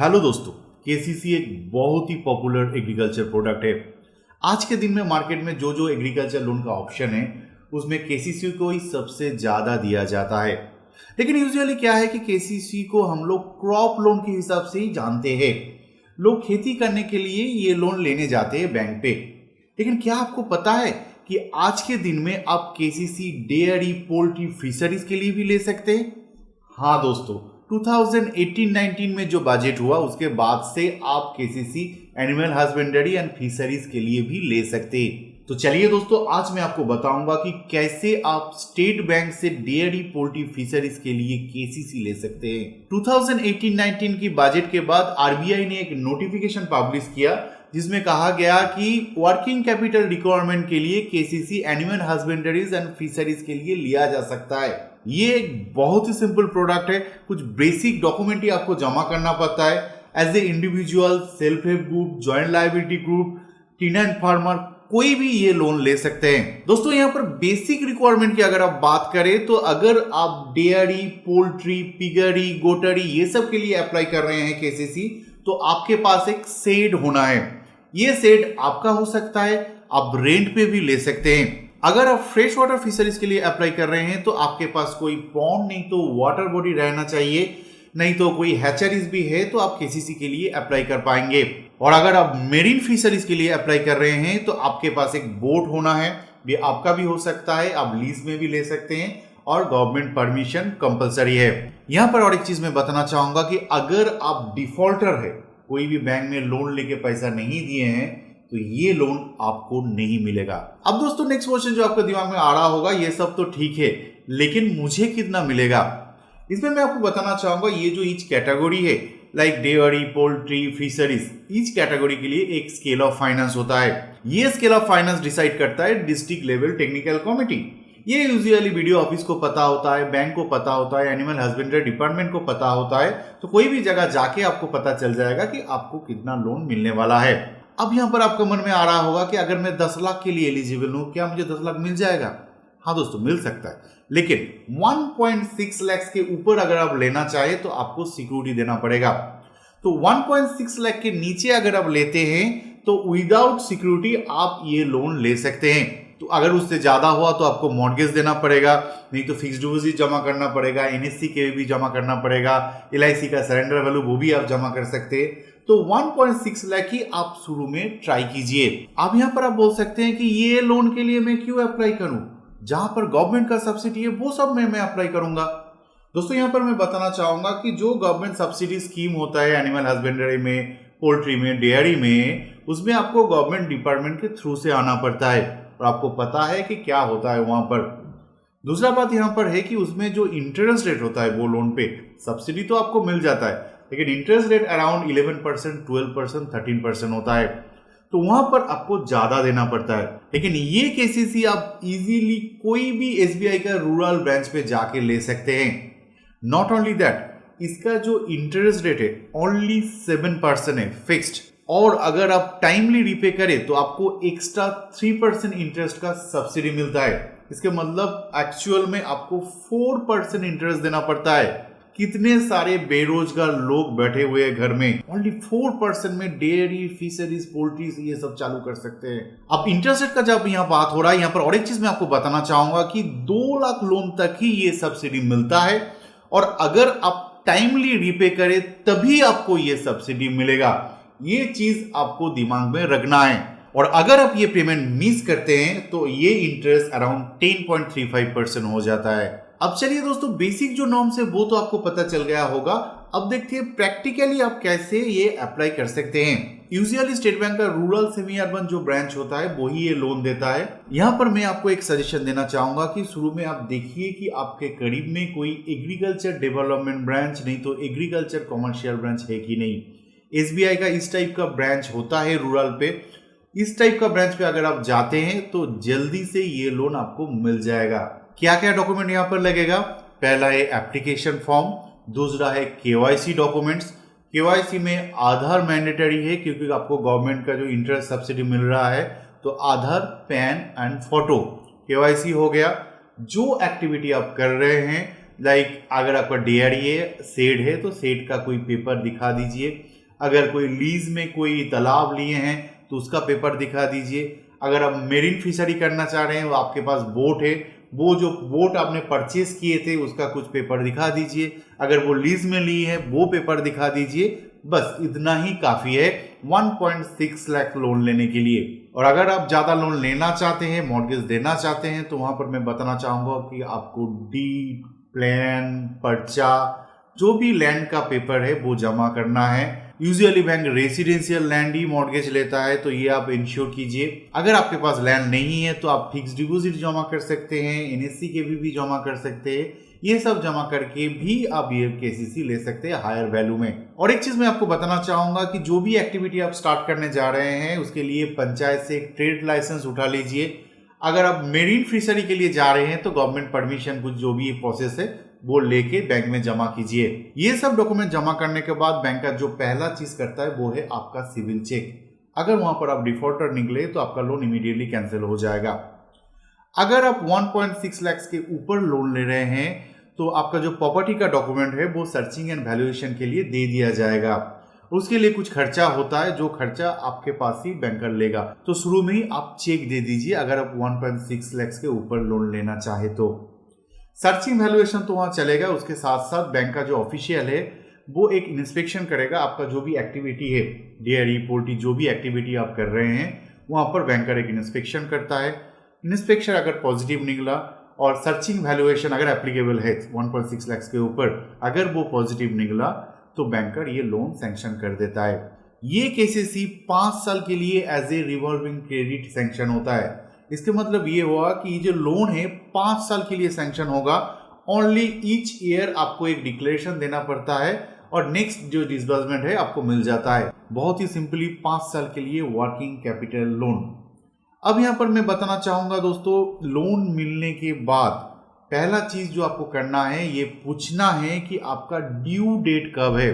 Hello दोस्तों, KCC एक बहुत ही पॉपुलर एग्रीकल्चर प्रोडक्ट है। आज के दिन में मार्केट में जो एग्रीकल्चर लोन का ऑप्शन है उसमें केसीसी को ही सबसे ज़्यादा दिया जाता है। लेकिन यूजुअली क्या है कि केसीसी को हम लोग क्रॉप लोन के हिसाब से ही जानते हैं। लोग खेती करने के लिए ये लोन लेने जाते हैं बैंक पे। लेकिन क्या आपको पता है कि आज के दिन में आप केसीसी डेयरी, पोल्ट्री, फिशरीज के लिए भी ले सकते हैं? हाँ दोस्तों, 2018-19 में जो बजट हुआ उसके बाद से आप KCC animal husbandry and fisheries के लिए भी ले सकते हैं। तो चलिए दोस्तों, आज मैं आपको बताऊंगा कि कैसे आप स्टेट बैंक से डेयरी, पोल्ट्री, फिशरीज के लिए केसीसी ले सकते हैं। 2018-19 की बजट के बाद आरबीआई ने एक नोटिफिकेशन पब्लिश किया जिसमें कहा गया कि वर्किंग कैपिटल रिक्वायरमेंट के लिए केसीसी एनिमल हस्बेंड्रीज एंड फिशरीज के लिए लिया जा सकता है। ये एक बहुत ही सिंपल प्रोडक्ट है। कुछ बेसिक डॉक्यूमेंट ही आपको जमा करना पड़ता है। As a individual, self help group, joint liability group, tenant farmer, कोई भी ये लोन ले सकते हैं। दोस्तों, यहाँ पर बेसिक रिक्वायरमेंट की अगर आप बात करें तो अगर आप डेयरी, पोल्ट्री, पिगरी, गोटरी ये सब के लिए अप्लाई कर रहे हैं केसीसी, तो आपके पास एक शेड होना है। ये शेड आपका हो सकता है, आप रेंट पे भी ले सकते हैं। अगर आप फ्रेश वाटर फिशरीज के लिए अप्लाई कर रहे हैं तो आपके पास कोई पॉन्ड नहीं तो वाटर बॉडी रहना चाहिए, नहीं तो कोई हैचरीज भी है तो आप केसीसी के लिए अप्लाई कर पाएंगे। और अगर आप मेरीन फिशरीज के लिए अप्लाई कर रहे हैं तो आपके पास एक बोट होना है, ये आपका भी हो सकता है, आप लीज में भी ले सकते हैं और गवर्नमेंट परमिशन कंपलसरी है। यहां पर और एक चीज मैं बताना चाहूंगा कि अगर आप डिफॉल्टर है, कोई भी बैंक में लोन लेके पैसा नहीं दिए हैं, तो ये लोन आपको नहीं मिलेगा। अब दोस्तों, नेक्स्ट क्वेश्चन जो आपके दिमाग में आ रहा होगा, ये सब तो ठीक है लेकिन मुझे कितना मिलेगा? इसमें मैं आपको बताना चाहूंगा, ये जो ईच कैटेगरी है, like dairy, poultry, fisheries, each category के लिए एक स्केल ऑफ फाइनेंस होता है। ये स्केल ऑफ फाइनेंस डिसाइड करता है डिस्ट्रिक्ट लेवल टेक्निकल कमिटी। ये यूजुअली वीडियो ऑफिस को पता होता है, बैंक को पता होता है, एनिमल हस्बेंड्री डिपार्टमेंट को पता होता है। तो कोई भी जगह जाके आपको पता चल जाएगा कि आपको कितना लोन मिलने वाला है। अब यहाँ पर आपके मन में आ रहा होगा कि अगर मैं 10 लाख के लिए एलिजिबल हूँ, क्या मुझे 10 लाख मिल जाएगा? हाँ दोस्तों, मिल सकता है, लेकिन 1.6 लाख के ऊपर अगर आप लेना चाहे तो आपको सिक्योरिटी देना पड़ेगा। तो 1.6 लाख के नीचे अगर आप लेते हैं तो विदाउट सिक्योरिटी आप ये लोन ले सकते हैं। तो अगर उससे ज्यादा हुआ तो आपको मॉर्गेज देना पड़ेगा, नहीं तो फिक्स्ड डिपॉजिट जमा करना पड़ेगा, एनएससी के भी जमा करना पड़ेगा, एलआईसी का सरेंडर वैल्यू वो भी आप जमा कर सकते हैं। तो 1.6 लाख ही आप शुरू में ट्राई कीजिए। अब यहाँ पर आप बोल सकते हैं कि ये लोन के लिए मैं क्यों अप्लाई करूं, जहां पर गवर्नमेंट का सब्सिडी है वो सब में मैं अप्लाई करूंगा। दोस्तों, यहाँ पर मैं बताना चाहूंगा कि जो गवर्नमेंट सब्सिडी स्कीम होता है एनिमल हस्बेंड्री में, पोल्ट्री में, डेयरी में, उसमें आपको गवर्नमेंट डिपार्टमेंट के थ्रू से आना पड़ता है और आपको पता है कि क्या होता है वहां पर। दूसरा बात यहाँ पर है कि उसमें जो इंटरेस्ट रेट होता है वो लोन पे, सब्सिडी तो आपको मिल जाता है लेकिन इंटरेस्ट रेट अराउंड 11%, 12%, 13% होता है। तो वहां पर आपको ज्यादा देना पड़ता है। लेकिन ये केसीसी आप इजीली कोई भी एसबीआई का रूरल ब्रांच पे जाके ले सकते हैं। नॉट ओनली दैट, इसका जो इंटरेस्ट रेट है ओनली 7% है, फिक्स्ड। और अगर आप टाइमली रीपे करें तो आपको एक्स्ट्रा 3% इंटरेस्ट का सब्सिडी मिलता है। इसके मतलब एक्चुअल में आपको 4% इंटरेस्ट देना पड़ता है। कितने सारे बेरोजगार लोग बैठे हुए हैं घर में, ओनली 4% में डेयरी, फिशरीज, पोल्ट्रीज ये सब चालू कर सकते हैं। अब इंटरेस्ट रेट का जब यहाँ बात हो रहा है, यहाँ पर और एक चीज मैं आपको बताना चाहूंगा कि 2 लाख लोन तक ही ये सब्सिडी मिलता है और अगर आप टाइमली रीपे करें तभी आपको ये सब्सिडी मिलेगा। ये चीज आपको दिमाग में रखना है। और अगर आप ये पेमेंट मिस करते हैं तो ये इंटरेस्ट अराउंड 10.35% हो जाता है। अब चलिए दोस्तों, बेसिक जो नॉर्म्स है वो तो आपको पता चल गया होगा। अब देखते हैं प्रैक्टिकली आप कैसे ये अप्लाई कर सकते हैं। यूजुअली स्टेट बैंक का रूरल सेमी अर्बन जो ब्रांच होता है वो ही ये लोन देता है। यहाँ पर मैं आपको एक सजेशन देना चाहूंगा कि शुरू में आप देखिए कि आपके करीब में कोई एग्रीकल्चर डेवलपमेंट ब्रांच, नहीं तो एग्रीकल्चर कमर्शियल ब्रांच है कि नहीं। एसबीआई का इस टाइप का ब्रांच होता है रूरल पे। इस टाइप का ब्रांच पे अगर आप जाते हैं तो जल्दी से ये लोन आपको मिल जाएगा। क्या क्या डॉक्यूमेंट यहाँ पर लगेगा? पहला है एप्लीकेशन फॉर्म, दूसरा है केवाईसी डॉक्यूमेंट्स। केवाईसी में आधार मैंडेटरी है क्योंकि आपको गवर्नमेंट का जो इंटरेस्ट सब्सिडी मिल रहा है, तो आधार, पैन एंड फोटो, केवाईसी हो गया। जो एक्टिविटी आप कर रहे हैं लाइक अगर आपका डेयरी है, सेड है, तो सेड का कोई पेपर दिखा दीजिए। अगर कोई लीज में कोई तालाब लिए हैं तो उसका पेपर दिखा दीजिए। अगर आप मेरीन फिशरी करना चाह रहे हैं, वो आपके पास बोट है, वो जो बोट आपने परचेज किए थे उसका कुछ पेपर दिखा दीजिए। अगर वो लीज में ली है वो पेपर दिखा दीजिए। बस इतना ही काफ़ी है 1.6 लाख लोन लेने के लिए। और अगर आप ज़्यादा लोन लेना चाहते हैं, मॉर्गेज देना चाहते हैं, तो वहाँ पर मैं बताना चाहूँगा कि आपको डीड, प्लान, पर्चा, जो भी लैंड का पेपर है वो जमा करना है। यूजुअली बैंक रेसिडेंशियल लैंड ही मॉर्गेज लेता है, तो ये आप इंश्योर कीजिए। अगर आपके पास लैंड नहीं है तो आप फिक्स डिपॉजिट जमा कर सकते हैं, एनएससी के भी जमा कर सकते हैं। ये सब जमा करके भी आप ये केसीसी ले सकते हैं हायर वैल्यू में। और एक चीज मैं आपको बताना चाहूंगा कि जो भी एक्टिविटी आप स्टार्ट करने जा रहे हैं उसके लिए पंचायत से एक ट्रेड लाइसेंस उठा लीजिए। अगर आप मेरीन फिशरी के लिए जा रहे हैं तो गवर्नमेंट परमिशन कुछ जो भी प्रोसेस है वो लेके बैंक में जमा कीजिए। ये सब डॉक्यूमेंट जमा करने के बाद बैंक का जो पहला चीज करता है वो है आपका सिविल चेक। अगर वहां पर आप डिफॉल्टर निकले तो आपका लोन इमीडिएटली कैंसिल हो जाएगा। अगर आप 1.6 लाख के ऊपर लोन ले रहे हैं तो आपका जो प्रॉपर्टी का डॉक्यूमेंट है वो सर्चिंग एंड वैल्यूएशन के लिए दे दिया जाएगा। उसके लिए कुछ खर्चा होता है, जो खर्चा आपके पास ही बैंकर लेगा। तो शुरू में ही आप चेक दे दीजिए अगर आप 1.6 लाख के ऊपर लोन लेना चाहे तो। सर्चिंग वैल्यूएशन तो वहाँ चलेगा, उसके साथ साथ बैंक का जो ऑफिशियल है वो एक इंस्पेक्शन करेगा। आपका जो भी एक्टिविटी है, डेयरी, पोल्ट्री, जो भी एक्टिविटी आप कर रहे हैं वहाँ पर बैंकर एक इंस्पेक्शन करता है। इंस्पेक्शन अगर पॉजिटिव निकला और सर्चिंग वैल्यूएशन अगर एप्लीकेबल है 1.6 लाख के ऊपर, अगर वो पॉजिटिव निकला तो बैंकर ये लोन सैंक्शन कर देता है। ये केसीसी 5 साल के लिए as a revolving credit sanction होता है। इसके मतलब ये हुआ कि जो लोन है 5 साल के लिए सैंक्शन होगा। ओनली ईच ईयर आपको एक डिक्लेरेशन देना पड़ता है और नेक्स्ट जो डिसबर्समेंट है आपको मिल जाता है। बहुत ही सिंपली 5 साल के लिए वर्किंग कैपिटल लोन। अब यहाँ पर मैं बताना चाहूंगा दोस्तों, लोन मिलने के बाद पहला चीज जो आपको करना है ये पूछना है कि आपका ड्यू डेट कब है।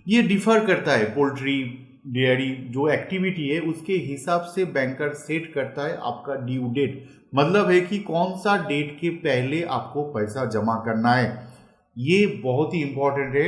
ये डिफर करता है, पोल्ट्री, डेयरी जो एक्टिविटी है उसके हिसाब से बैंकर सेट करता है आपका ड्यू डेट। मतलब है कि कौन सा डेट के पहले आपको पैसा जमा करना है। ये बहुत ही इंपॉर्टेंट है।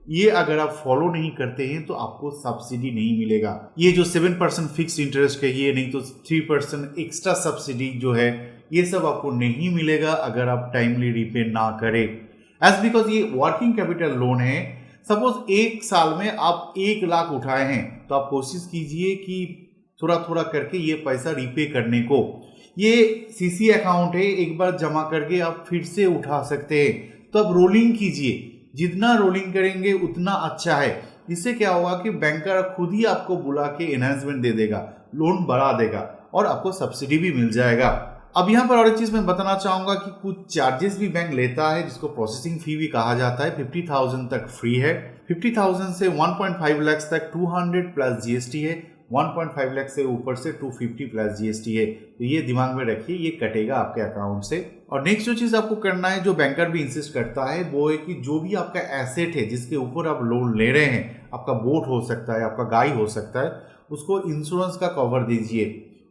ये अगर आप फॉलो नहीं करते हैं तो आपको सब्सिडी नहीं मिलेगा। ये जो 7% फिक्स इंटरेस्ट है, ये नहीं तो 3% एक्स्ट्रा सब्सिडी जो है, ये सब आपको नहीं मिलेगा अगर आप टाइमली रीपे ना करें। एज बिकॉज ये वर्किंग कैपिटल लोन है। सपोज 1 साल में आप 1 लाख उठाए हैं तो आप कोशिश कीजिए कि थोड़ा थोड़ा करके ये पैसा रीपे करने को। ये सीसी अकाउंट है, एक बार जमा करके आप फिर से उठा सकते हैं। तो आप रोलिंग कीजिए, जितना रोलिंग करेंगे उतना अच्छा है। इससे क्या होगा कि बैंकर खुद ही आपको बुला के एनहांसमेंट दे देगा, लोन बढ़ा देगा और आपको सब्सिडी भी मिल जाएगा। अब यहाँ पर और एक चीज मैं बताना चाहूंगा कि कुछ चार्जेस भी बैंक लेता है जिसको प्रोसेसिंग फी भी कहा जाता है। 50,000 तक फ्री है, 50,000 से 1.5 लाख तक 200 प्लस जीएसटी है, 1.5 लाख से ऊपर से 250 प्लस जीएसटी है। तो ये दिमाग में रखिए, ये कटेगा आपके अकाउंट से। और नेक्स्ट जो चीज आपको करना है, जो बैंकर भी इंसिस्ट करता है, वो है कि जो भी आपका एसेट है जिसके ऊपर आप लोन ले रहे हैं, आपका बोट हो सकता है, आपका गाय हो सकता है, उसको इंश्योरेंस का कवर दीजिए।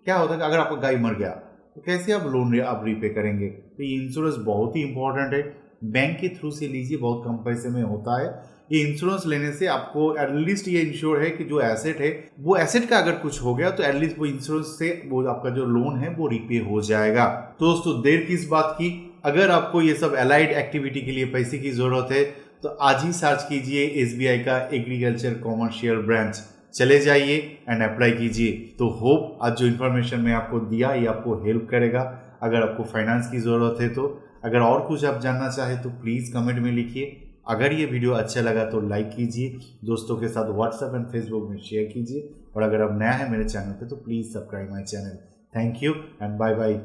क्या होता है कि अगर आपका गाय मर गया तो कैसे आप लोन आप रीपे करेंगे। तो ये इंश्योरेंस बहुत ही इंपॉर्टेंट है, बैंक के थ्रू से लीजिए, बहुत कम पैसे में होता है। ये इंश्योरेंस लेने से आपको एटलीस्ट ये इंश्योर है कि जो एसेट है वो एसेट का अगर कुछ हो गया तो एटलीस्ट वो इंश्योरेंस से वो आपका जो लोन है वो रीपे हो जाएगा। तो दोस्तों देर किस बात की, अगर आपको ये सब एलाइड एक्टिविटी के लिए पैसे की जरूरत है तो आज ही सर्च कीजिए एसबीआई का एग्रीकल्चर कॉमर्शियल ब्रांच, चले जाइए एंड अप्लाई कीजिए। तो होप आज जो इन्फॉर्मेशन मैं आपको दिया ये आपको हेल्प करेगा। अगर आपको फाइनेंस की ज़रूरत है तो, अगर और कुछ आप जानना चाहें तो प्लीज़ कमेंट में लिखिए। अगर ये वीडियो अच्छा लगा तो लाइक कीजिए, दोस्तों के साथ व्हाट्सएप एंड फेसबुक में शेयर कीजिए। और अगर आप नया है मेरे चैनल पे तो please subscribe my channel. Thank you and bye bye.